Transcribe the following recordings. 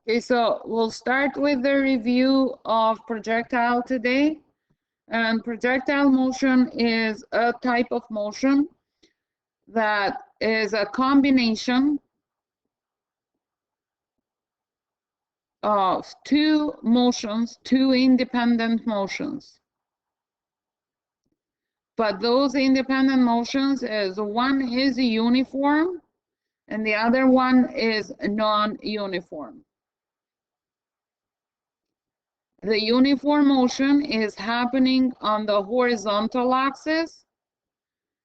Okay, so we'll start with the review of projectile today. And projectile motion is a type of motion that is a combination of two motions, two independent motions. But those independent motions is one is uniform and the other one is non-uniform. The uniform motion is happening on the horizontal axis,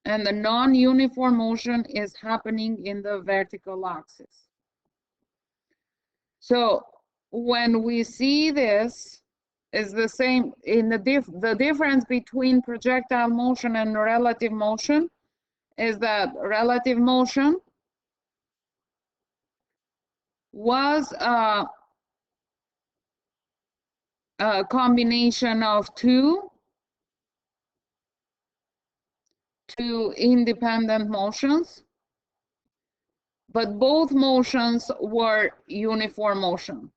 and the non-uniform motion is happening in the vertical axis. So when we see this, is the same in the difference between projectile motion and relative motion is that relative motion was a combination of two independent motions, but both motions were uniform motion.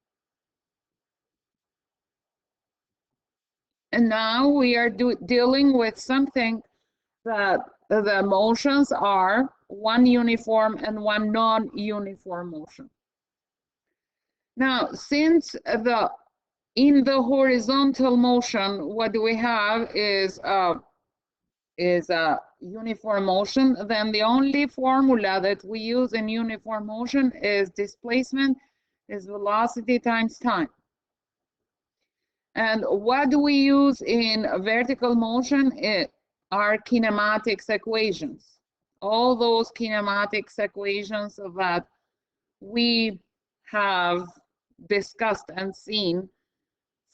And now we are dealing with something that the motions are one uniform and one non-uniform motion. Now, since in the horizontal motion, what we have is a uniform motion, then the only formula that we use in uniform motion is displacement is velocity times time. And what do we use in vertical motion? It are kinematics equations. All those kinematics equations that we have discussed and seen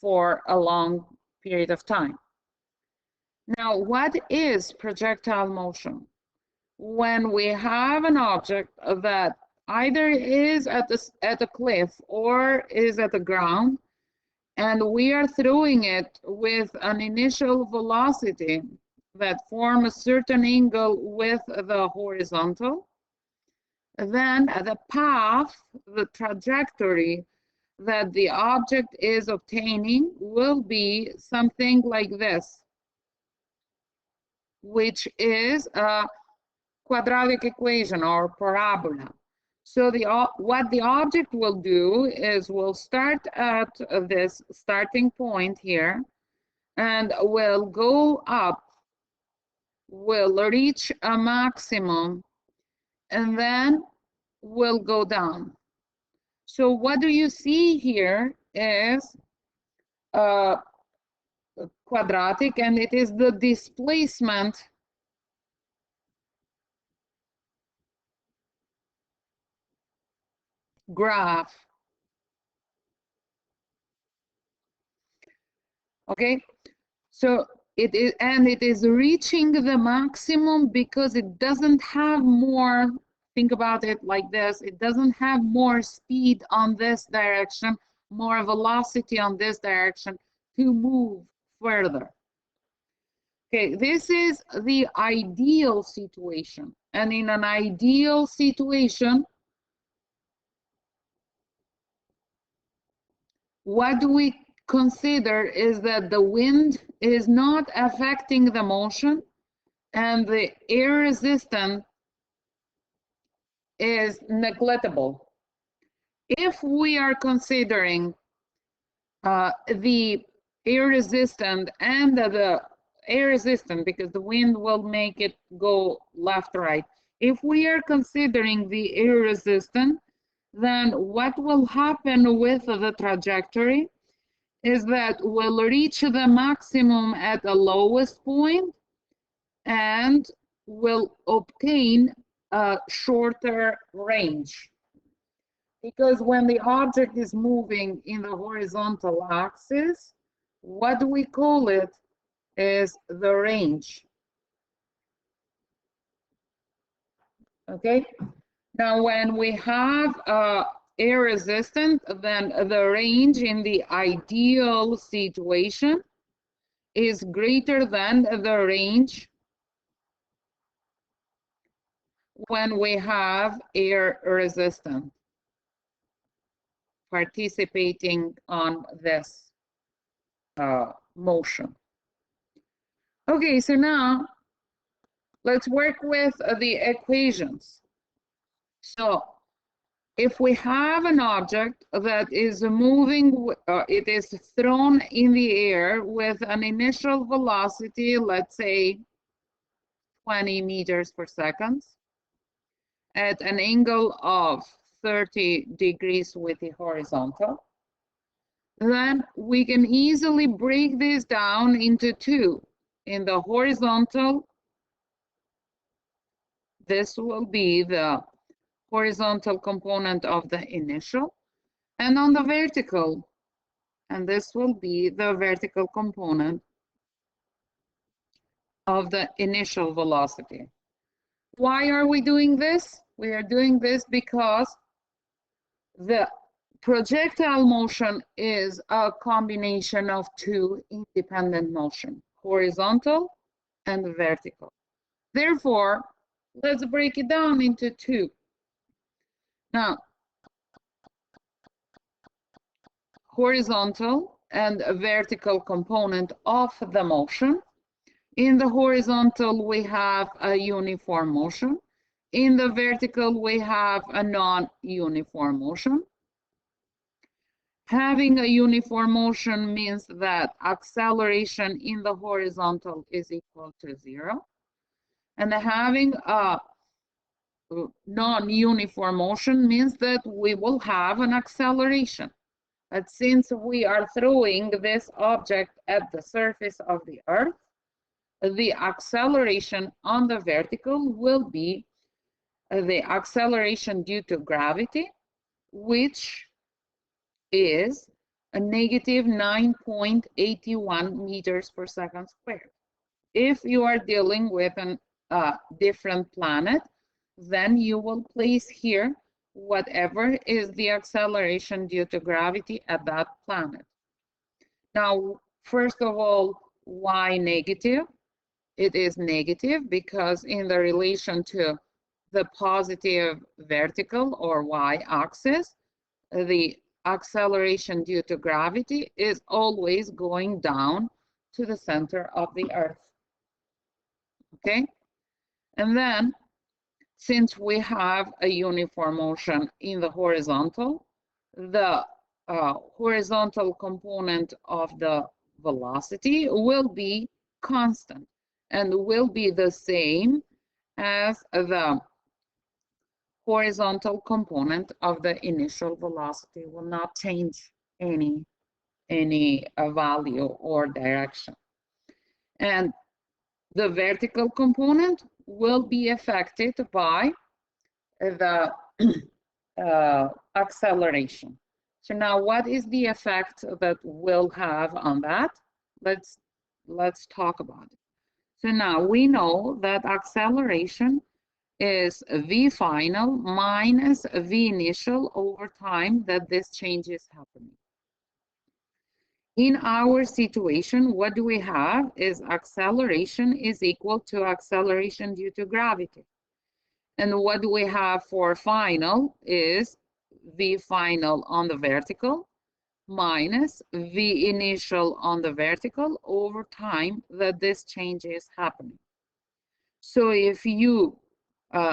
for a long period of time. Now, what is projectile motion? When we have an object that either is at a cliff or is at the ground, and we are throwing it with an initial velocity that form a certain angle with the horizontal, then the path, the trajectory that the object is obtaining will be something like this, which is a quadratic equation or parabola. So what the object will do is we'll start at this starting point here and we'll go up, we'll reach a maximum, and then we'll go down. So what do you see here is quadratic, and it is the displacement graph. Okay, so it is reaching the maximum because it doesn't have more, think about it like this, it doesn't have more speed on this direction, more velocity on this direction to move further. Okay, this is the ideal situation. And in an ideal situation, what do we consider is that the wind is not affecting the motion and the air resistance is neglectable. If we are considering the air resistant and the air resistant, because the wind will make it go left, right. If we are considering the air resistant, then what will happen with the trajectory is that we'll reach the maximum at the lowest point and will obtain a shorter range. Because when the object is moving in the horizontal axis, what we call it is the range. Okay, now when we have air resistant, then the range in the ideal situation is greater than the range when we have air resistant. participating on this motion. Okay, so now let's work with the equations. So if we have an object that is moving, it is thrown in the air with an initial velocity, let's say 20 meters per second, at an angle of 30 degrees with the horizontal, then we can easily break this down into two. In the horizontal, this will be the horizontal component of the initial, and on the vertical, and this will be the vertical component of the initial velocity. Why are we doing this? We are doing this because the projectile motion is a combination of two independent motion, horizontal and vertical. Therefore, let's break it down into two. Now, horizontal and a vertical component of the motion. In the horizontal, we have a uniform motion. In the vertical, we have a non-uniform motion. Having a uniform motion means that acceleration in the horizontal is equal to 0. And having a non-uniform motion means that we will have an acceleration. But since we are throwing this object at the surface of the Earth, the acceleration on the vertical will be the acceleration due to gravity, which is a negative 9.81 meters per second squared. If you are dealing with a different planet, then you will place here whatever is the acceleration due to gravity at that planet. Now, first of all, why negative? It is negative because in the relation to the positive vertical or y-axis, the acceleration due to gravity is always going down to the center of the Earth. Okay? And then, since we have a uniform motion in the horizontal, the horizontal component of the velocity will be constant and will be the same as the horizontal component of the initial velocity, will not change any value or direction. And the vertical component will be affected by the acceleration. So now what is the effect that we'll have on that? Let's talk about it. So now we know that acceleration is v final minus v initial over time that this change is happening. In our situation, what do we have is acceleration is equal to acceleration due to gravity. And what do we have for final is v final on the vertical minus v initial on the vertical over time that this change is happening. So if you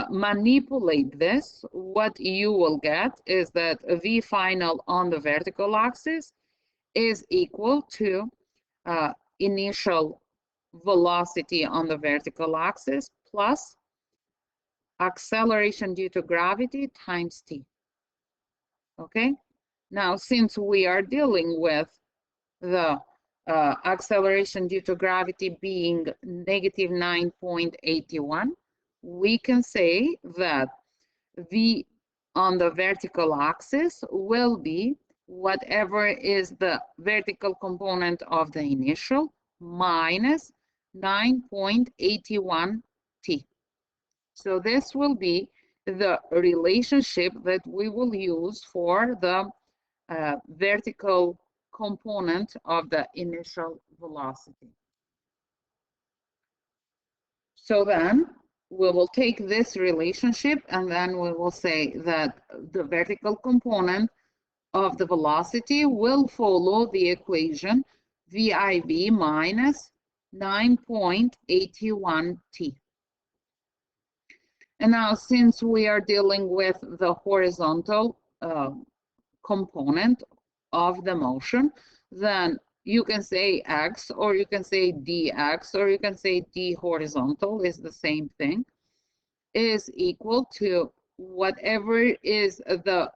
manipulate this, what you will get is that v final on the vertical axis is equal to initial velocity on the vertical axis plus acceleration due to gravity times t. Okay? Now, since we are dealing with the acceleration due to gravity being negative 9.81, we can say that v on the vertical axis will be whatever is the vertical component of the initial minus 9.81 t. So this will be the relationship that we will use for the vertical component of the initial velocity. So then we will take this relationship and then we will say that the vertical component of the velocity will follow the equation VIV minus 9.81 t. And now, since we are dealing with the horizontal component of the motion, then you can say x, or you can say dx, or you can say d horizontal is the same thing, is equal to whatever is the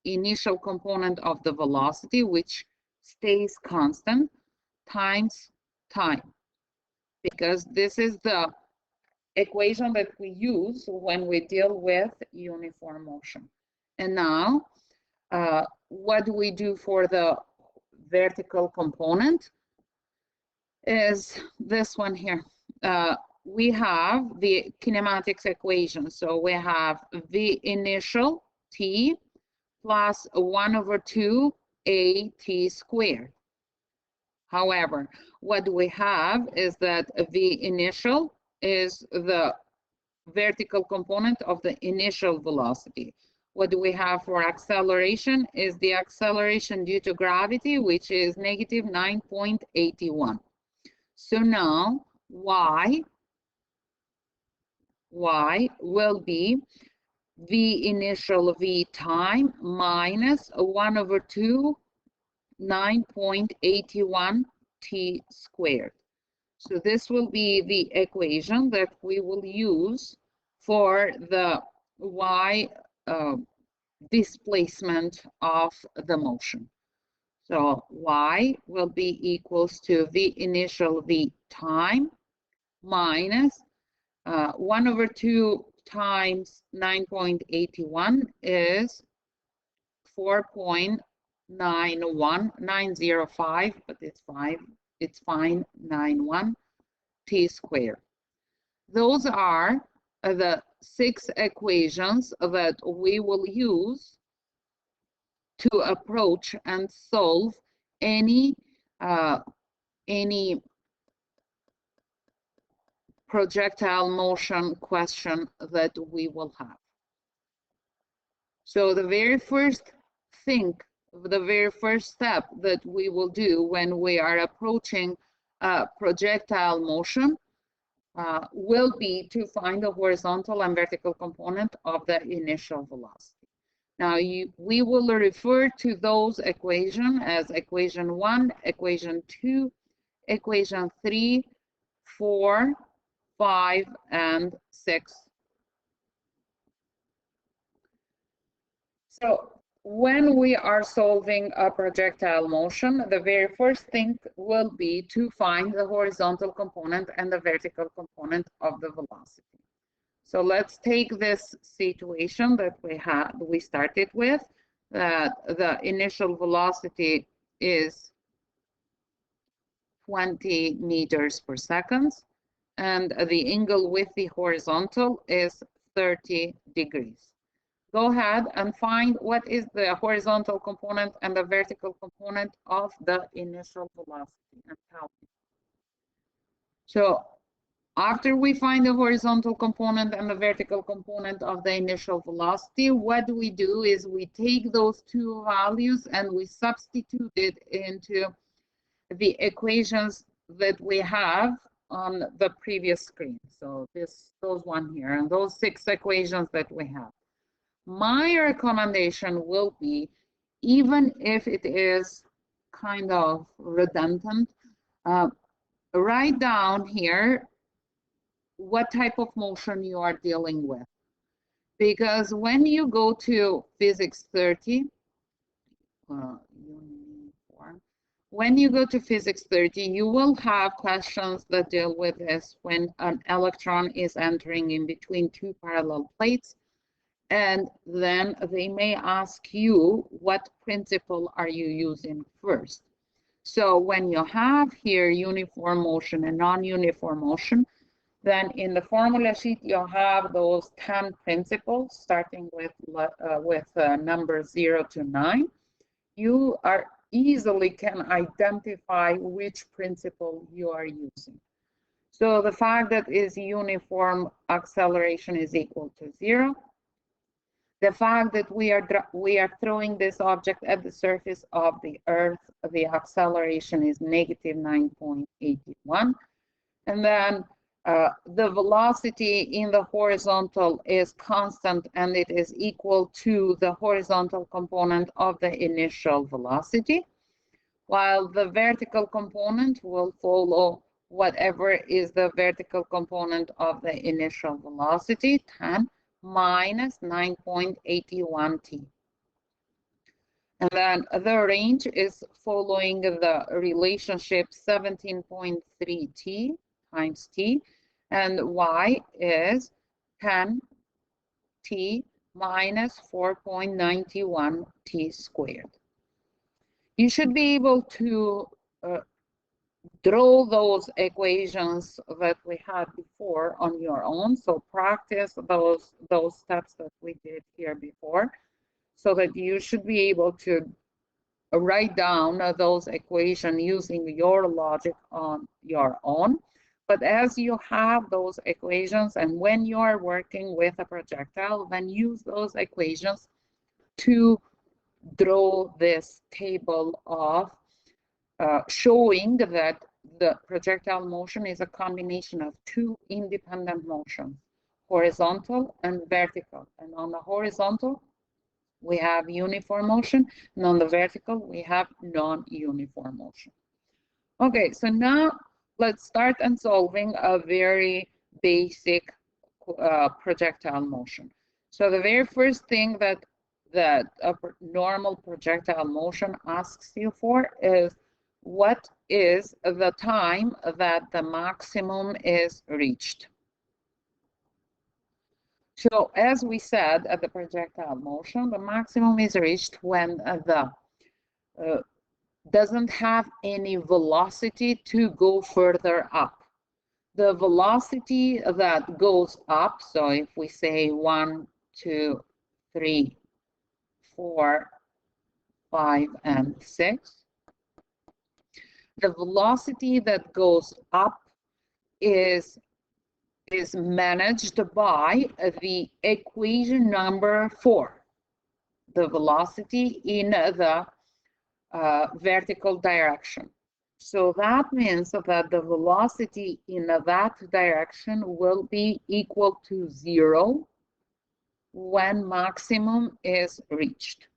initial component of the velocity, which stays constant, times time, because this is the equation that we use when we deal with uniform motion. And now, what do we do for the vertical component is this one here. We have the kinematics equation. So we have v initial t plus 1/2 a t squared. However, what we have is that v initial is the vertical component of the initial velocity. What do we have for acceleration is the acceleration due to gravity, which is negative 9.81. So now y will be v initial v time minus 1/2 9.81 t squared. So this will be the equation that we will use for the y displacement of the motion. So y will be equals to v initial v time minus 1/2 times 9.81 is 4.91905, but it's fine, 91 t squared. Those are the 6 equations that we will use to approach and solve any projectile motion question that we will have. So the very first thing, the very first step that we will do when we are approaching projectile motion will be to find the horizontal and vertical component of the initial velocity. Now, we will refer to those equations as equation 1, equation 2, equation 3, 4, 5, and 6. So when we are solving a projectile motion, the very first thing will be to find the horizontal component and the vertical component of the velocity. So let's take this situation that we started with, that the initial velocity is 20 meters per second, and the angle with the horizontal is 30 degrees. Go ahead and find what is the horizontal component and the vertical component of the initial velocity and tell me. So after we find the horizontal component and the vertical component of the initial velocity, what we do is we take those two values and we substitute it into the equations that we have on the previous screen. So those one here and those 6 equations that we have. My recommendation will be, even if it is kind of redundant, write down here what type of motion you are dealing with. Because when you go to physics 30, when you go to physics 30, you will have questions that deal with this when an electron is entering in between 2 parallel plates. And then they may ask you, what principle are you using first? So when you have here uniform motion and non-uniform motion, then in the formula sheet, you'll have those 10 principles, starting with numbers 0 to 9. You are easily can identify which principle you are using. So the fact that is uniform acceleration is equal to 0. The fact that we are throwing this object at the surface of the Earth, the acceleration is negative 9.81. And then the velocity in the horizontal is constant, and it is equal to the horizontal component of the initial velocity, while the vertical component will follow whatever is the vertical component of the initial velocity, 10 minus 9.81 t. And then the range is following the relationship 17.3 t times t, and y is 10 t minus 4.91 t squared. You should be able to draw those equations that we had before on your own. So practice those steps that we did here before, so that you should be able to write down those equations using your logic on your own. But as you have those equations, and when you are working with a projectile, then use those equations to draw this table of showing that the projectile motion is a combination of two independent motions, horizontal and vertical. And on the horizontal, we have uniform motion, and on the vertical, we have non-uniform motion. Okay, so now let's start on solving a very basic projectile motion. So the very first thing that a normal projectile motion asks you for is, what is the time that the maximum is reached? So as we said at the projectile motion, the maximum is reached when the doesn't have any velocity to go further up. The velocity that goes up, so if we say 1, 2, 3, 4, 5, and 6, the velocity that goes up is managed by the equation number 4, the velocity in the vertical direction. So that means that the velocity in that direction will be equal to 0 when maximum is reached.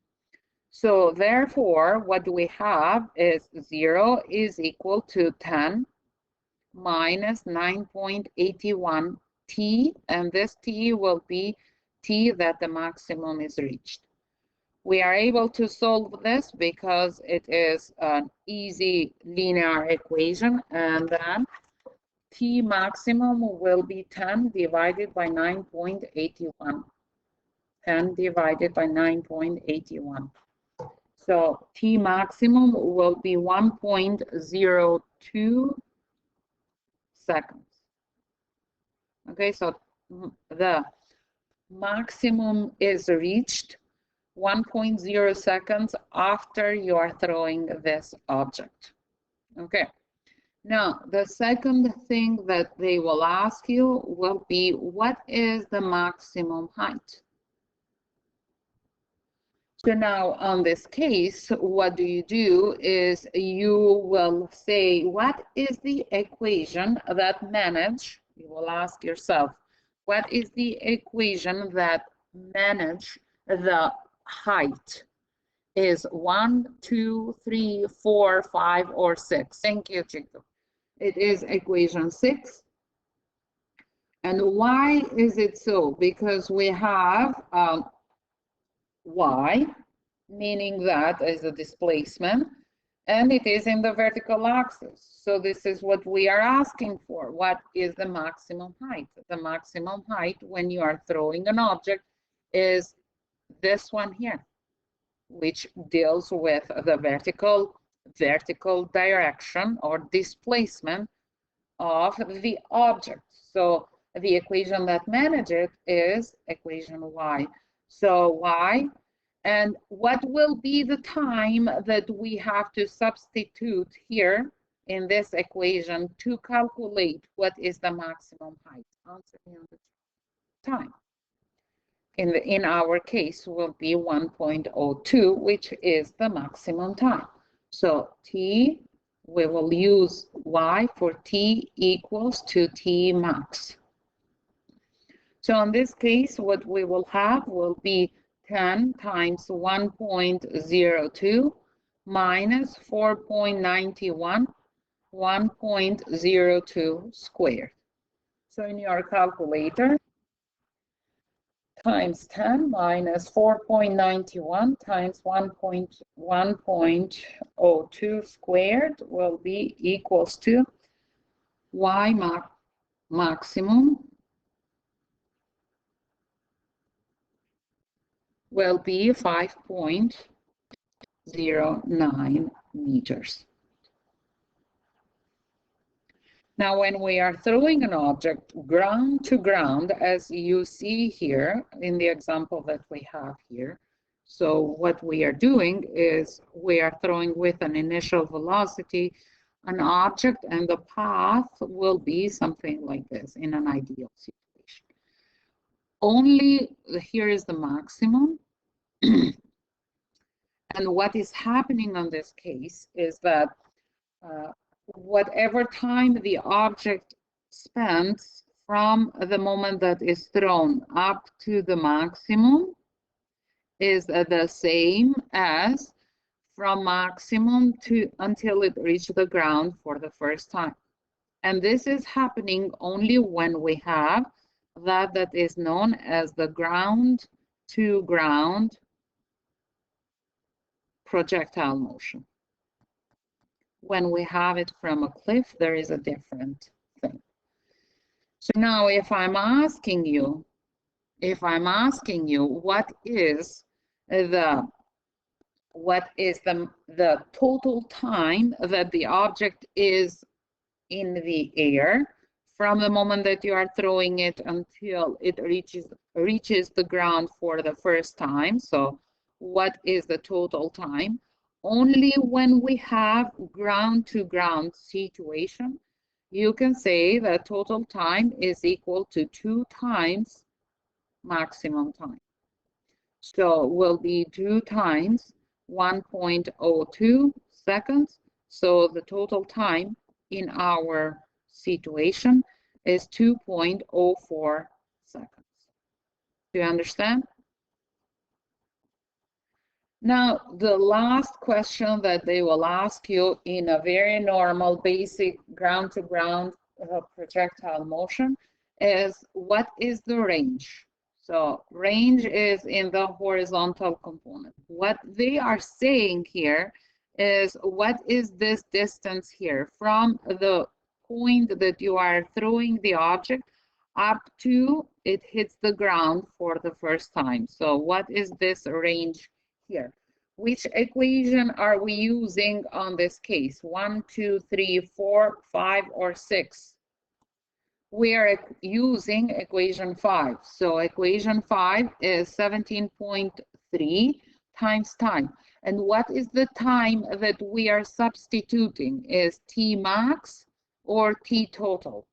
So therefore, what we have is 0 is equal to 10 minus 9.81 t, and this t will be t that the maximum is reached. We are able to solve this because it is an easy linear equation, and then t maximum will be 10 divided by 9.81. 10 divided by 9.81. So t maximum will be 1.02 seconds. Okay, so the maximum is reached 1.0 seconds after you are throwing this object. Okay, now the second thing that they will ask you will be, what is the maximum height? So now on this case, what do? Is you will say, what is the equation that you will ask yourself, what is the equation that manage the height? Is 1, 2, 3, 4, 5, or 6? Thank you, Chico. It is equation 6. And why is it so? Because we have y, meaning that is a displacement, and it is in the vertical axis. So this is what we are asking for. What is the maximum height? The maximum height when you are throwing an object is this one here, which deals with the vertical direction or displacement of the object. So the equation that manages it is equation y. So y, and what will be the time that we have to substitute here in this equation to calculate what is the maximum height? Answer me on the time. in our case will be 1.02, which is the maximum time. So t, we will use y for t equals to t max. So in this case, what we will have will be 10 times 1.02 minus 4.91, 1.02 squared. So in your calculator, times 10 minus 4.91 times 1.02 squared will be equals to y maximum will be 5.09 meters. Now, when we are throwing an object ground to ground, as you see here in the example that we have here, so what we are doing is we are throwing with an initial velocity an object, and the path will be something like this in an ideal situation. Only here is the maximum. And what is happening on this case is that whatever time the object spends from the moment that is thrown up to the maximum is the same as from maximum to until it reaches the ground for the first time. And this is happening only when we have that is known as the ground to ground projectile motion. When we have it from a cliff, there is a different thing. So now if I'm asking you what is the total time that the object is in the air from the moment that you are throwing it until it reaches the ground for the first time, so what is the total time? Only when we have ground to ground situation, you can say that total time is equal to 2 times maximum time. So will be 2 times 1.02 seconds. So the total time in our situation is 2.04 seconds. Do you understand? Now, the last question that they will ask you in a very normal, basic ground-to-ground projectile motion is, what is the range? So range is in the horizontal component. What they are saying here is, what is this distance here from the point that you are throwing the object up to it hits the ground for the first time? So what is this range here? Which equation are we using on this case? 1, 2, 3, 4, 5, or 6? We are using equation 5. So equation 5 is 17.3 times time. And what is the time that we are substituting? Is T max or T total?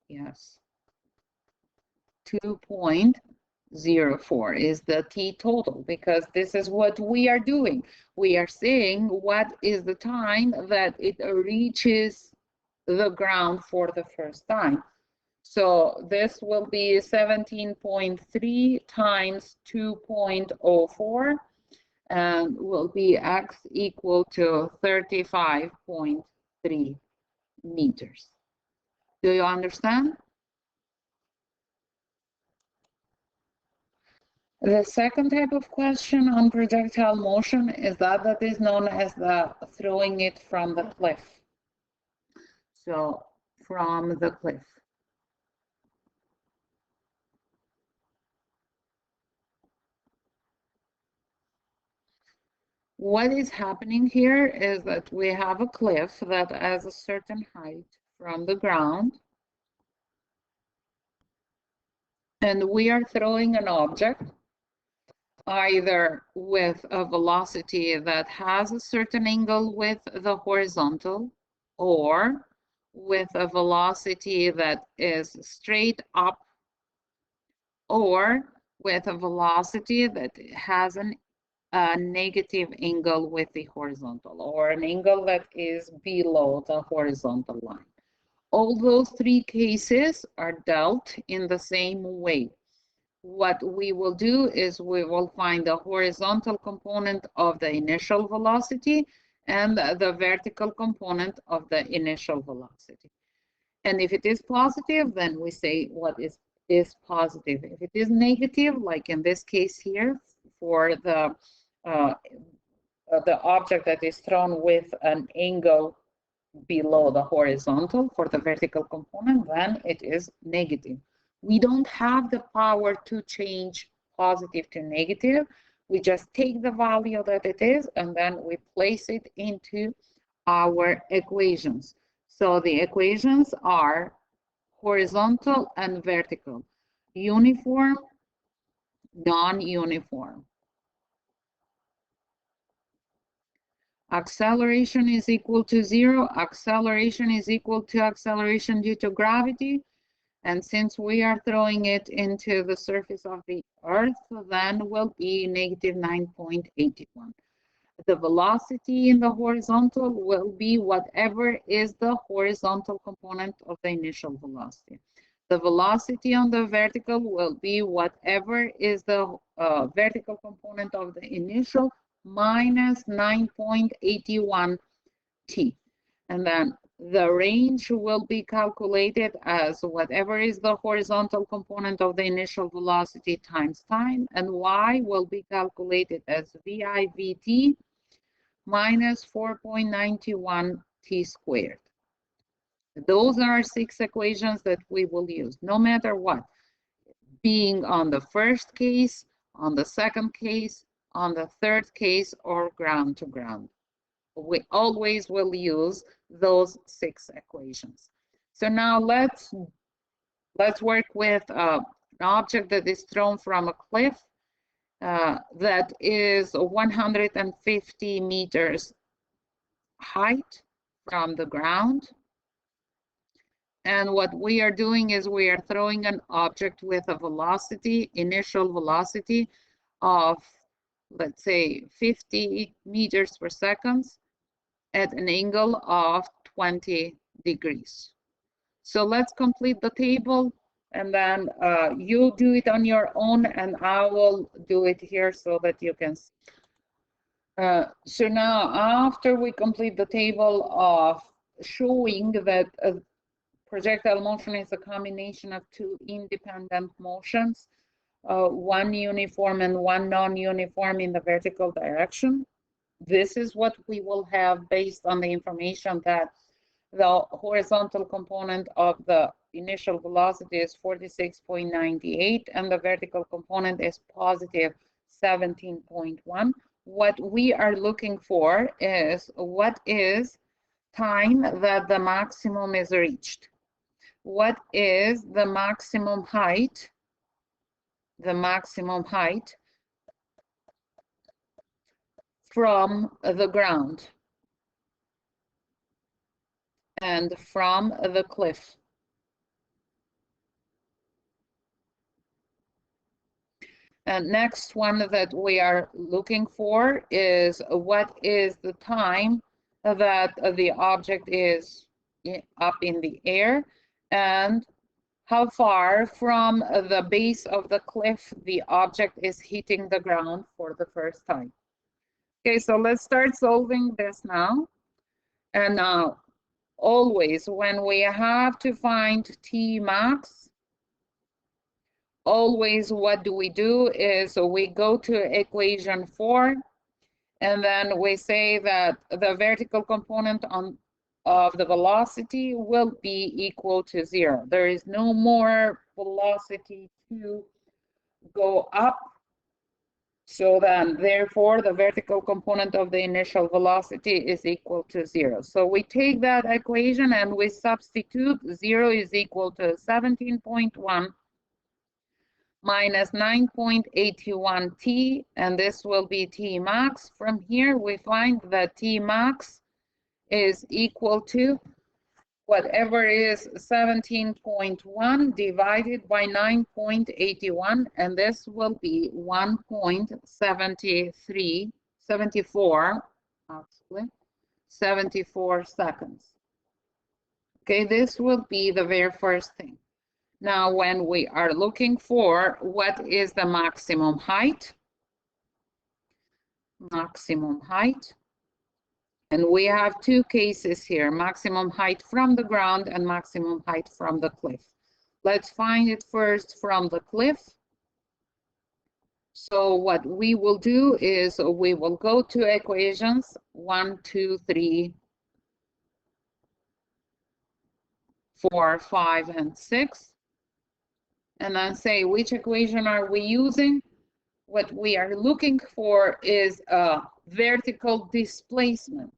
Yes. 2.04 is the T total, because this is what we are doing. We are saying what is the time that it reaches the ground for the first time. So this will be 17.3 times 2.04 and will be x equal to 35.3 meters. Do you understand? The second type of question on projectile motion is that is known as the throwing it from the cliff. So from the cliff. What is happening here is that we have a cliff that has a certain height from the ground, and we are throwing an object either with a velocity that has a certain angle with the horizontal, or with a velocity that is straight up or with a velocity that has a negative angle with the horizontal, or an angle that is below the horizontal line. All those three cases are dealt in the same way. What we will do is we will find the horizontal component of the initial velocity and the vertical component of the initial velocity. And if it is positive, then we say what is positive. If it is negative, like in this case here, for the object that is thrown with an angle below the horizontal for the vertical component, then it is negative. We don't have the power to change positive to negative. We just take the value that it is and then we place it into our equations. So the equations are horizontal and vertical, uniform, non-uniform. Acceleration is equal to 0. Acceleration is equal to acceleration due to gravity. And since we are throwing it into the surface of the Earth, then will be negative 9.81. The velocity in the horizontal will be whatever is the horizontal component of the initial velocity. The velocity on the vertical will be whatever is the vertical component of the initial minus 9.81 t. And then the range will be calculated as whatever is the horizontal component of the initial velocity times time, and y will be calculated as VIVT minus 4.91 t squared. Those are 6 equations that we will use, no matter what, being on the first case, on the second case, on the third case, or ground to ground. We always will use those 6 equations. So now let's work with an object that is thrown from a cliff that is 150 meters height from the ground. And what we are doing is we are throwing an object with a velocity, initial velocity of, let's say, 50 meters per second at an angle of 20 degrees. So let's complete the table, and then you do it on your own, and I will do it here so that you can see. So now, after we complete the table of showing that projectile motion is a combination of 2 independent motions, one uniform and one non-uniform in the vertical direction, this is what we will have based on the information that the horizontal component of the initial velocity is 46.98 and the vertical component is positive 17.1. What we are looking for is what is time that the maximum is reached. What is the maximum height? The maximum height from the ground and from the cliff. And next one that we are looking for is what is the time that the object is up in the air and how far from the base of the cliff the object is hitting the ground for the first time. Okay, so let's start solving this now. And now, always when we have to find T max, always what do? Is we go to equation 4, and then we say that the vertical component of the velocity will be equal to 0. There is no more velocity to go up. So then, therefore, the vertical component of the initial velocity is equal to 0. So we take that equation and we substitute 0 is equal to 17.1 minus 9.81 t, and this will be t max. From here, we find that t max is equal to whatever is 17.1 divided by 9.81, and this will be 1.74, actually, 74 seconds. Okay, this will be the very first thing. Now, when we are looking for what is the maximum height, and we have two cases here, maximum height from the ground and maximum height from the cliff. Let's find it first from the cliff. So what we will do is we will go to equations 1, 2, 3, 4, 5, and 6, and then say which equation are we using. What we are looking for is a vertical displacement.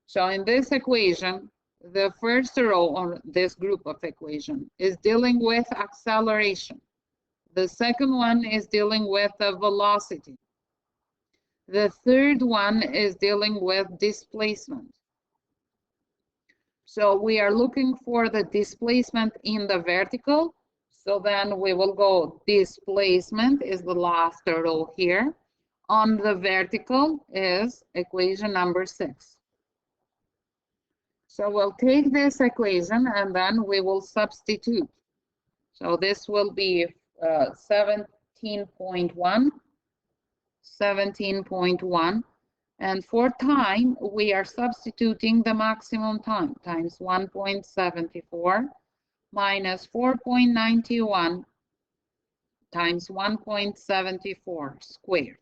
So in this equation, the first row on this group of equation is dealing with acceleration. The second one is dealing with the velocity. The third one is dealing with displacement. So we are looking for the displacement in the vertical. So then we will go displacement is the last row here. On the vertical is equation number 6. So we'll take this equation and then we will substitute. So this will be 17.1, and for time, we are substituting the maximum time, times 1.74 minus 4.91 times 1.74 squared.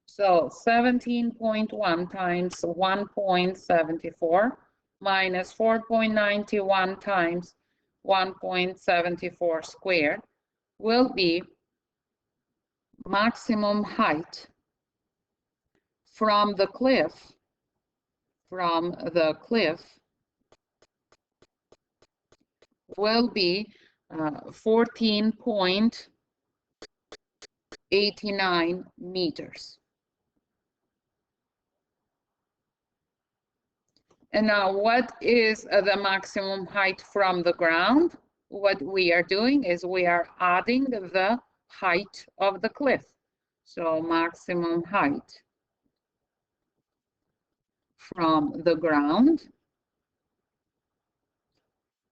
So 17.1 times 1.74 minus 4.91 times 1.74 squared will be maximum height from the cliff, will be 14.89 meters. And now what is the maximum height from the ground? What we are doing is we are adding the height of the cliff. So maximum height from the ground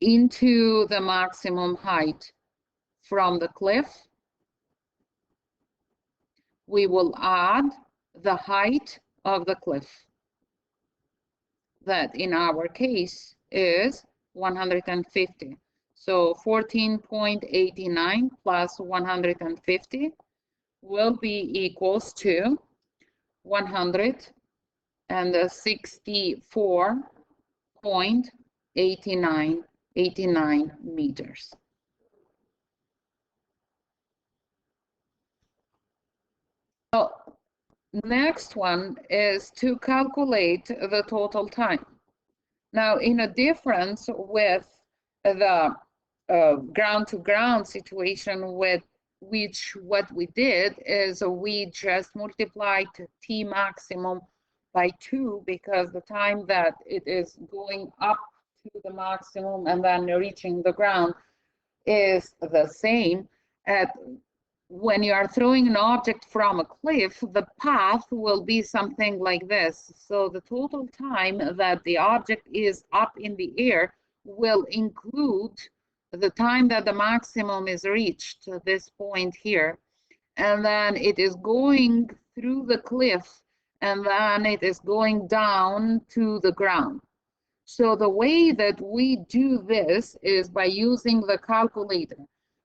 into the maximum height from the cliff. We will add the height of the cliff. That in our case is 150. So 14.89 plus 150 will be equals to 164.89 meters. So next one is to calculate the total time. Now, in a difference with the ground-to-ground situation, with which what we did is we just multiplied T maximum by 2 because the time that it is going up to the maximum and then reaching the ground is the same. When you are throwing an object from a cliff, the path will be something like this. So the total time that the object is up in the air will include the time that the maximum is reached at this point here. And then it is going through the cliff, and then it is going down to the ground. So the way that we do this is by using the calculator.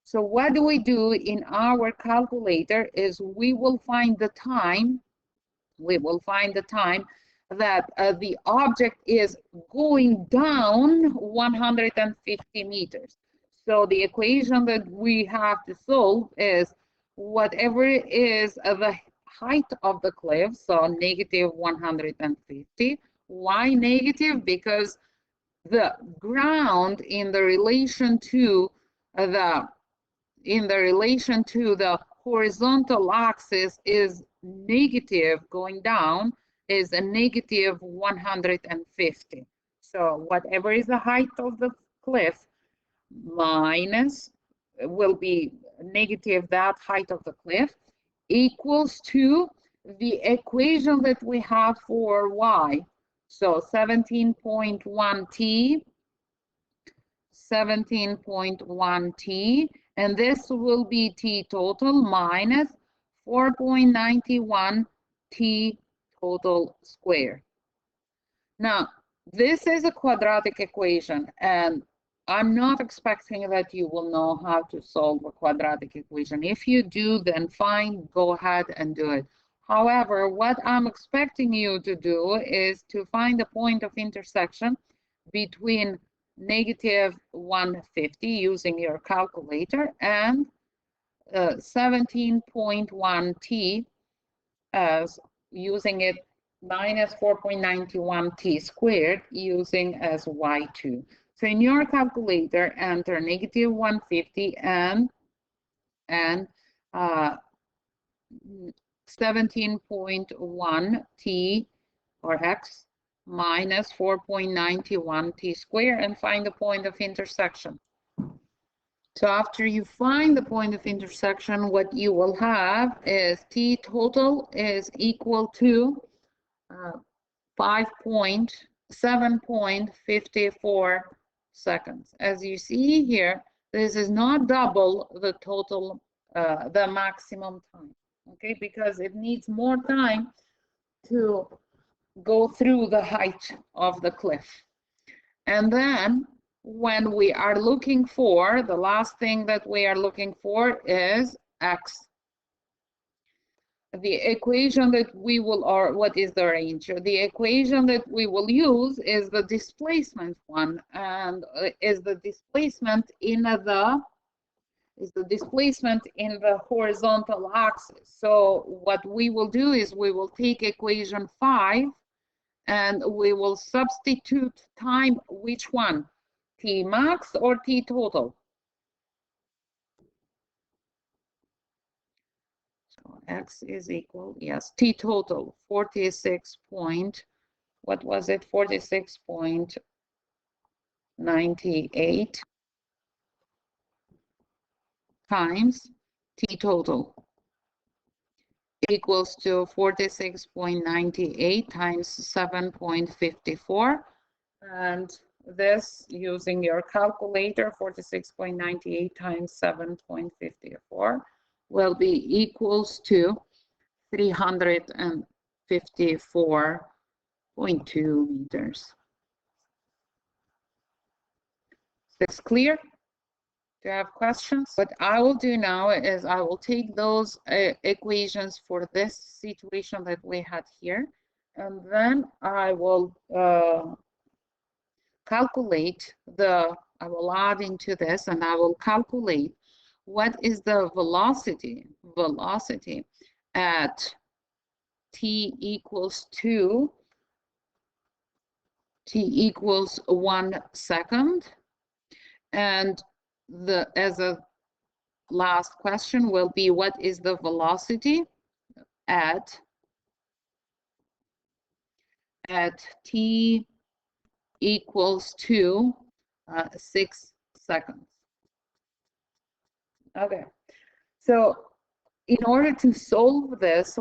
So what do we do in our calculator is we will find the time, that the object is going down 150 meters. So the equation that we have to solve is whatever is the height of the cliff, so negative 150. Why negative? Because the ground in the relation to the horizontal axis is negative, going down is a negative 150. So whatever is the height of the cliff minus will be negative that height of the cliff equals to the equation that we have for y. So 17.1 t, 17.1 t, and this will be t total minus 4.91 t total squared. Now, this is a quadratic equation, and I'm not expecting that you will know how to solve a quadratic equation. If you do, then fine, go ahead and do it. However, what I'm expecting you to do is to find a point of intersection between negative 150 using your calculator and 17.1 t as using it minus 4.91 t squared using as y2. So in your calculator, enter negative 150 and 17.1 t or x minus 4.91 t squared and find the point of intersection. So after you find the point of intersection, what you will have is t total is equal to 7.54 seconds. As you see here, this is not double the total, the maximum time, okay? Because it needs more time to go through the height of the cliff. And then when we are looking for, the last thing that we are looking for is x. The equation that we will, or what is the range? The equation that we will use is the displacement one, and is the displacement in the horizontal axis. So what we will do is we will take equation 5 and we will substitute time, which one? T max or T total? So X is equal, yes, T total, 46 point, what was it? 46.98 times T total equals to 46.98 times 7.54, and this using your calculator, 46.98 times 7.54 will be equals to 354.2 meters. Is this clear? Do you have questions? What I will do now is I will take those equations for this situation that we had here, and then I will calculate I will add into this, and I will calculate what is the velocity at t equals 1 second, and as a last question will be what is the velocity at t equals to 6 seconds. Okay, so in order to solve this,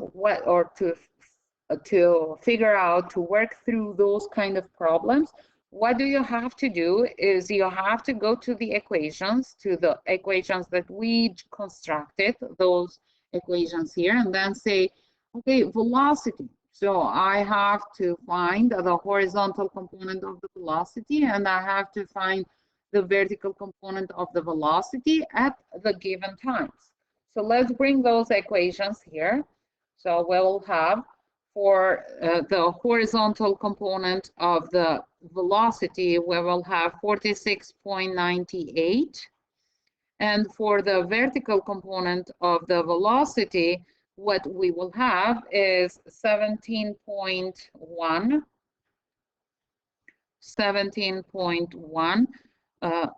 to figure out, to work through those kind of problems, what do you have to do is you have to go to the equations, that we constructed, those equations here, and then say, okay, velocity. So I have to find the horizontal component of the velocity, and I have to find the vertical component of the velocity at the given times. So let's bring those equations here. So we'll have for the horizontal component of the velocity, we will have 46.98. And for the vertical component of the velocity, what we will have is 17.1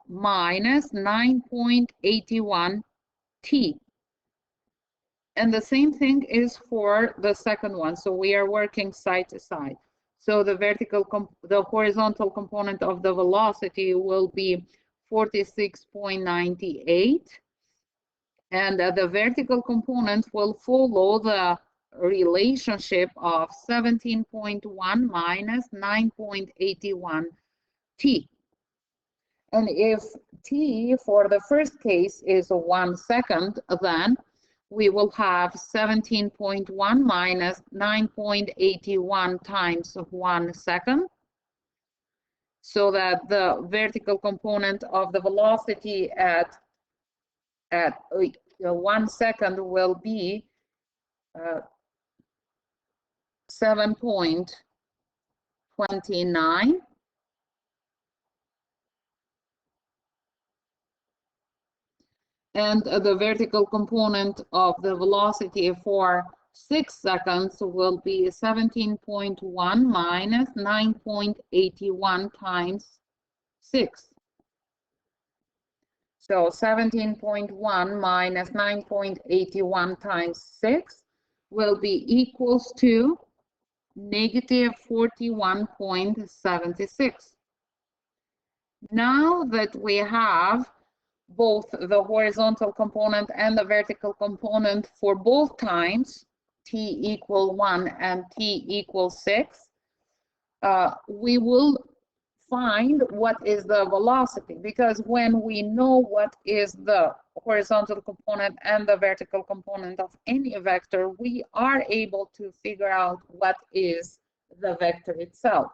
minus 9.81 t. And the same thing is for the second one. So we are working side to side. So the horizontal component of the velocity will be 46.98, and the vertical component will follow the relationship of 17.1 minus 9.81 t. And if t for the first case is 1 second, then we will have 17.1 minus 9.81 times 1 second, so that the vertical component of the velocity at 1 second will be 7.29. And the vertical component of the velocity for 6 seconds will be 17.1 minus 9.81 times 6. So 17.1 minus 9.81 times 6 will be equals to negative 41.76. Now that we have both the horizontal component and the vertical component for both times, t equal 1 and t equals 6, we will find what is the velocity, because when we know what is the horizontal component and the vertical component of any vector, we are able to figure out what is the vector itself.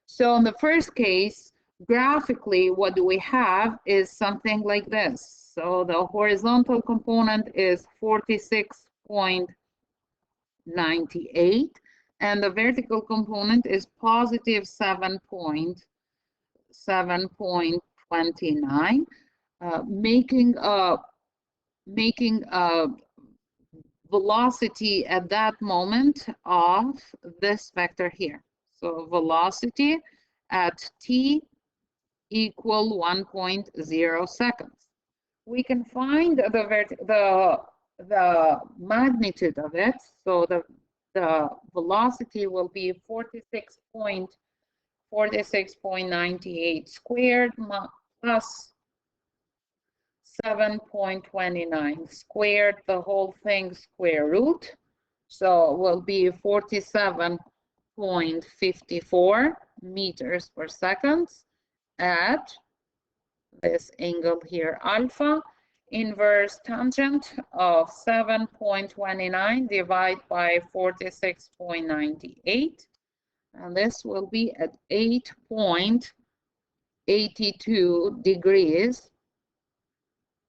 So in the first case, graphically, what do we have is something like this. So the horizontal component is 46.98, and the vertical component is positive 7.29, making a velocity at that moment of this vector here. So velocity at t equal 1.0 seconds. We can find the magnitude of it. So the velocity will be 46.98 squared plus 7.29 squared, the whole thing square root. So it will be 47.54 meters per second at this angle here, alpha. Inverse tangent of 7.29 divided by 46.98. And this will be at 8.82 degrees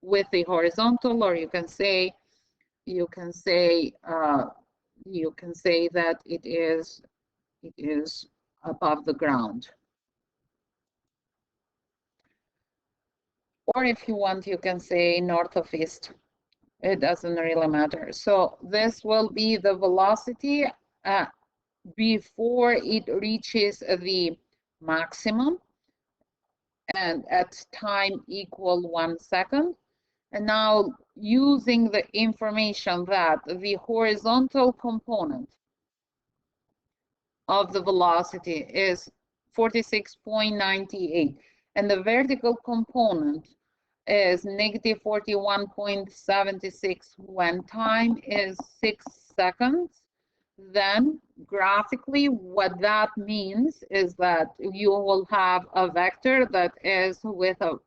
with the horizontal, or you can say that it is above the ground. Or if you want, you can say north of east. It doesn't really matter. So this will be the velocity before it reaches the maximum, and at time equal 1 second. And now, using the information that the horizontal component of the velocity is 46.98 and the vertical component is negative 41.76 when time is 6 seconds, then graphically what that means is that you will have a vector that is with a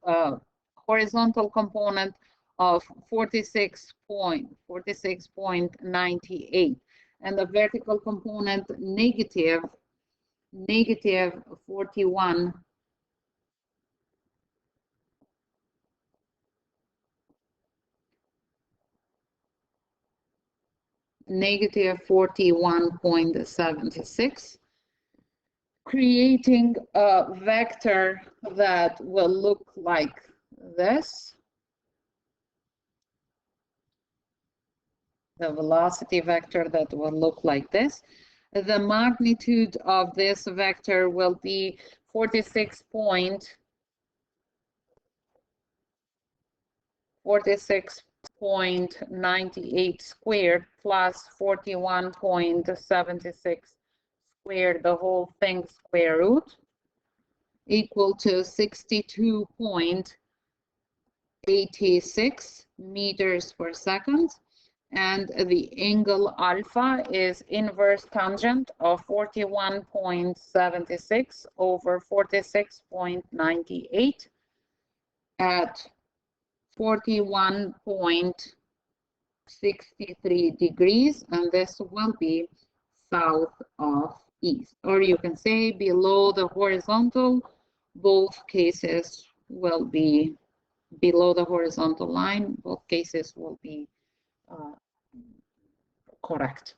horizontal component of 46.98 and the vertical component negative 41. Negative 41.76, creating a vector that will look like this. The velocity vector that will look like this. The magnitude of this vector will be 46.98 squared plus 41.76 square the whole thing square root equal to 62.86 meters per second. And the angle alpha is inverse tangent of 41.76 over 46.98 at 41.63 degrees, and this will be south of east. Or you can say below the horizontal, both cases will be below the horizontal line, both cases will be correct.